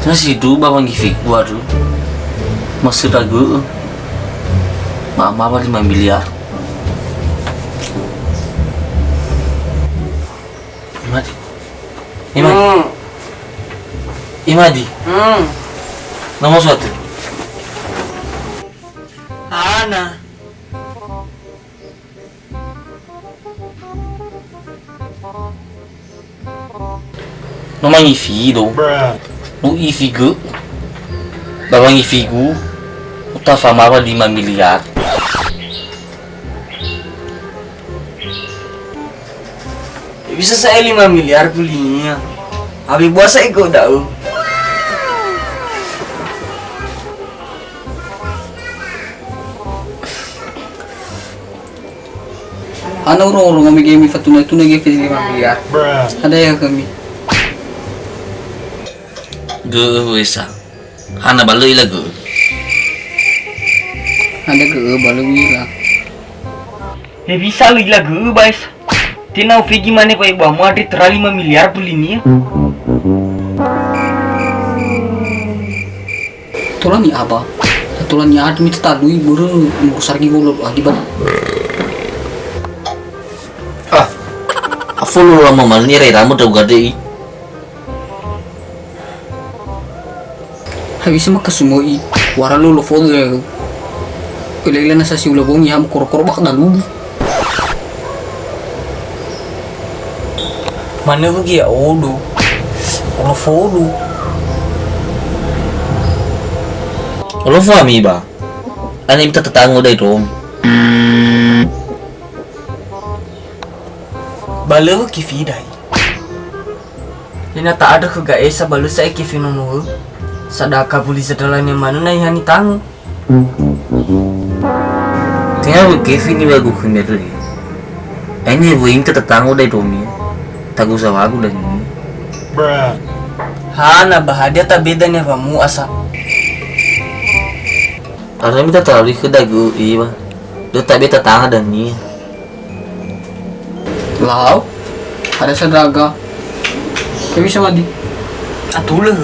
Terus itu bawang gifik waduh. Masih ragu. Mama apa 5 miliar. Imadi. Imadi. Nomor suatu. Ana. Nomor ifi do. Nu ifi gu. Bawang ifi gu. Uta sama apa 5 miliar. Bisa saya 5 miliar kulinya. Habis puasa ikut dah. Ana urong-urong kami game fatuna itu nage fit 5 miliar. Ada ya kami. Ge wesa. Hana baloi lagu. Ada ke balui lah. Bisa lu lagu guys. Tina ufigi mana kau ibu mau ada 5 miliar kulinya. Tulan ni apa? Tulan ni ada minta talui buru ngusar gi golok adibat. Follow lama mal ni rela mo daw gade. Habis mah kesumoi wara lo follow ya. Ulela na sa siula bong yam kor-kor bak dalu. Mana pergi ya odo. Kalau follow. Lo fahami ba? Ano yung tatango dahil rom? Balu kifi dai. Ina tak ada ke gaesa balu saya kifi nono. Sadaka puli sedalan yang mana nai hani tang. Tinggal kefi ni bagu kena tu ni. Ini buing tatango dahil rom ni. Tagu sa bagu dah ni. Hana bahagia tak beda ni kamu asa. Karena minta terlalu ke dagu iya. Do tak beta tanga dah ni. Lau. Ada sadraga. Kami sama di. Atulah.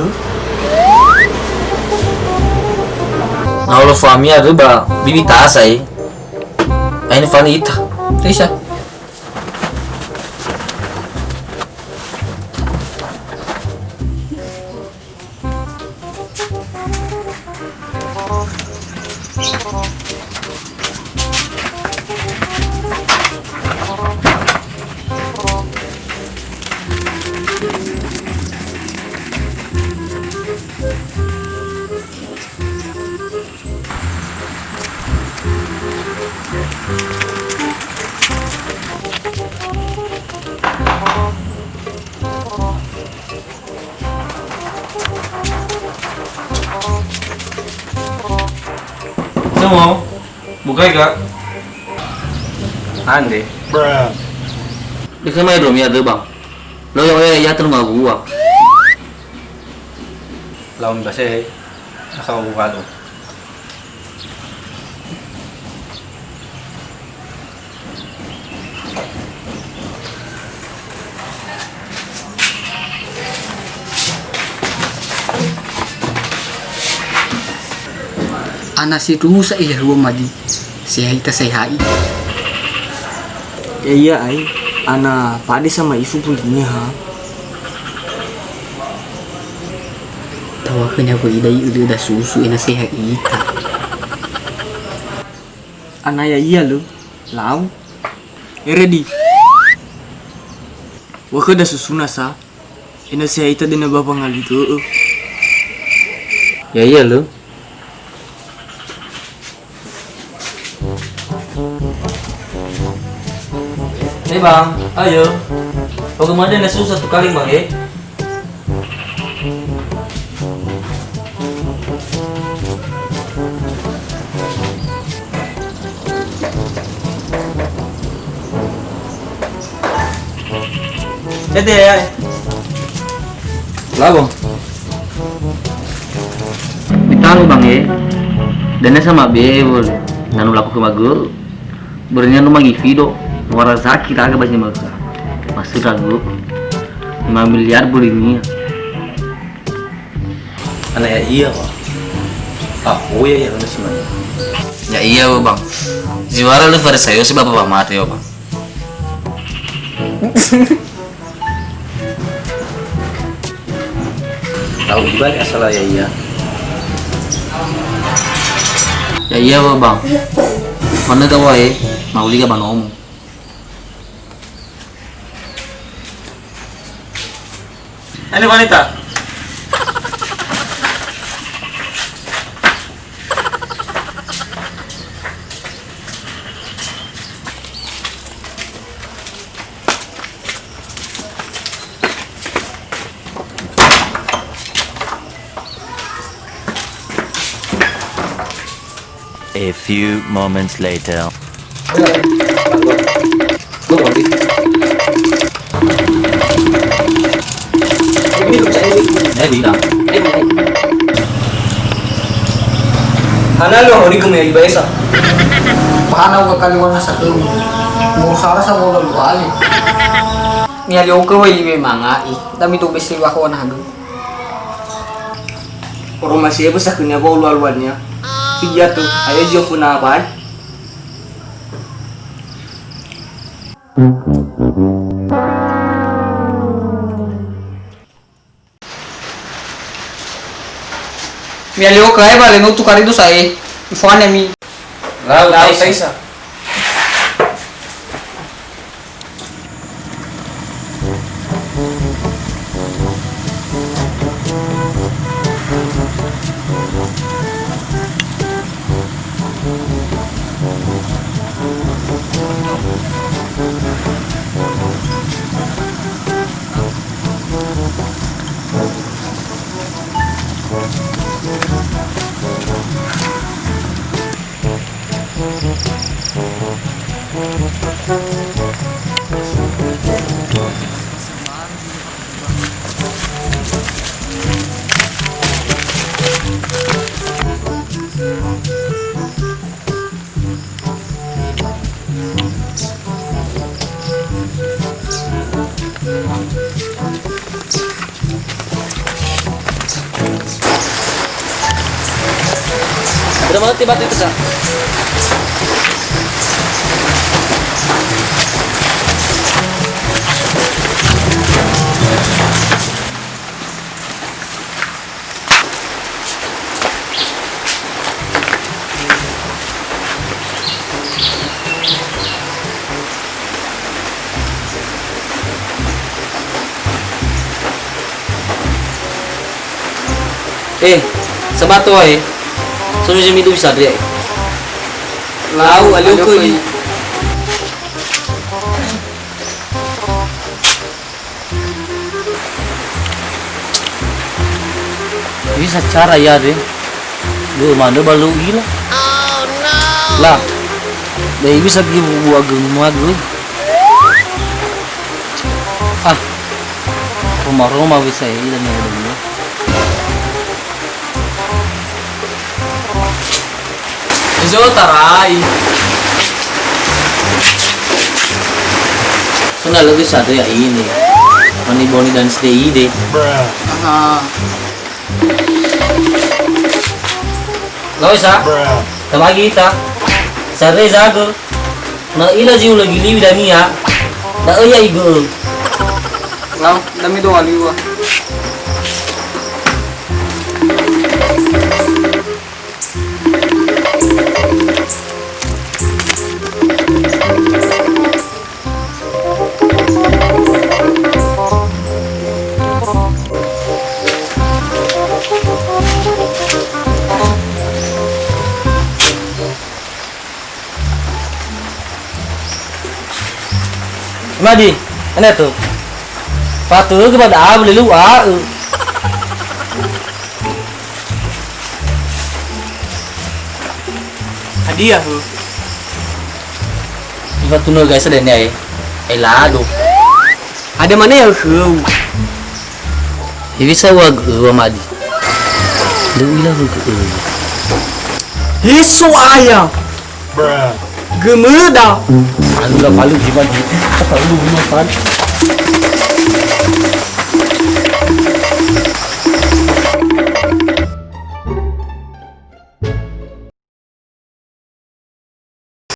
Nah lo fahami ada ba bibi tasai. Ini fani ita. Tisa. Semua buka kak. Ande. Di kamar rom ya ada bang. Lo yang ya terima gua. Lawan bahasa nakau buka lo. Ana si rusa iya ruang madi. Sehat kita sehat. Ya iya ai. Ana pade sama isu pulinya ha. Tawa kena bagi dai udah dah susu ina sehat ita. Ana ya iya lo. Lau. Ready. Waka dah susuna sa. Ina saya ita dina bapa ngali tu. Ya iya lo. Bang, ayo. Bagaimana nak susah satu kali bang ya? Jadi ya. Lah bang. Bitalu bang ya. Dan sama bebol. Nanu laku ke magul. Bernya nu magi video. Wara zaki raga bajnya maka masuk ragu 5 miliar bulinya. Anak ya iya pak. Oh iya benar sih man. Ya iya bang. Jiwara lu Farisayo si bapak mati ya bang. Tahu di balik asal ya iya. Ya iya bang. Mana tahu mau liga banomu. Ini wanita. A few moments later. Bilang. Ana lo hori kemari baisa. Paano ka kaliwan sa tulo? Mo sara sa mo luwali. Niya liyo ko way may mga dami to besi ako na hanggang. Orang masih apa sah kena bawa luar-luarnya. Sejak tu, ayah jauh pun apa? Niya liyo ka bale no tukari do sa ifan mi. Lalu Taisa. Udah mau tiba itu sah. Sabato sono jemi du bisa dia. Lau alio ko yi. Bisa cara ya deh. Lu mana balu gila. Oh no. Lah. Dai bisa pergi buat gemuk dulu. Rumah-rumah bisa ya dan yang dulu. Zo tarai. Soalnya lebih satu ya ini. Mani Boni dan SDI deh. Aha. Gak bisa. Sama kita. Sare zago. Na ila jiu lagi liwi dan ya. Na iya igo. Lau dami do aliwa. Madi, ini tuh. Patu kepada boleh lu Hadiah tu. Iba tuno guys ada ni lado. Ada mana yang kau? Hivi sawa Madi. Lu ila lu. Hisu ayam. Gemudah. Alu lah palu gimana? Palu gimana?